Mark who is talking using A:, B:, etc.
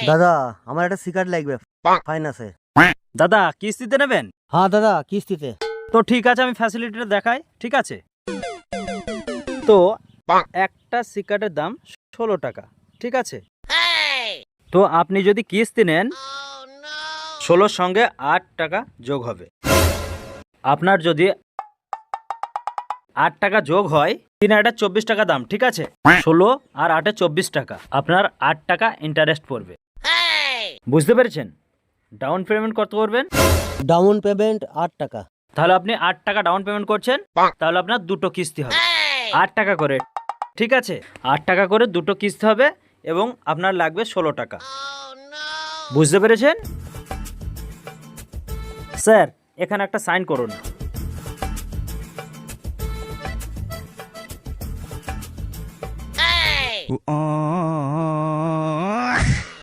A: দাদা আমার একটা সিগারেট লাগবে, ফাইন আছে।
B: দাদা কিস্তিতে নেবেন?
A: হ্যাঁ দাদা কিস্তিতে।
B: তো ঠিক আছে, আমি ফ্যাসিলিটিটা দেখাই। ঠিক আছে, তো একটা সিগারেটের দাম 16 টাকা। ঠিক আছে, তো আপনি যদি কিস্তি নেন 16 সঙ্গে 8 টাকা যোগ হবে। আপনার যদি 8 টাকা যোগ হয় 3 আর 8 24 টাকা দাম। ঠিক আছে, 16 আর 8 24 টাকা, আপনার 8 টাকা ইন্টারেস্ট পড়বে। বুঝতে পেরেছেন? ডাউন পেমেন্ট কত করবেন?
A: ডাউন পেমেন্ট 8 টাকা।
B: তাহলে আপনি 8 টাকা ডাউন পেমেন্ট করছেন, তাহলে আপনার দুটো কিস্তি হবে 8 টাকা করে। ঠিক আছে, 8 টাকা করে দুটো কিস্তি হবে এবং আপনার লাগবে 16 টাকা। বুঝতে পেরেছেন? স্যার এখানে একটা সাইন করুন।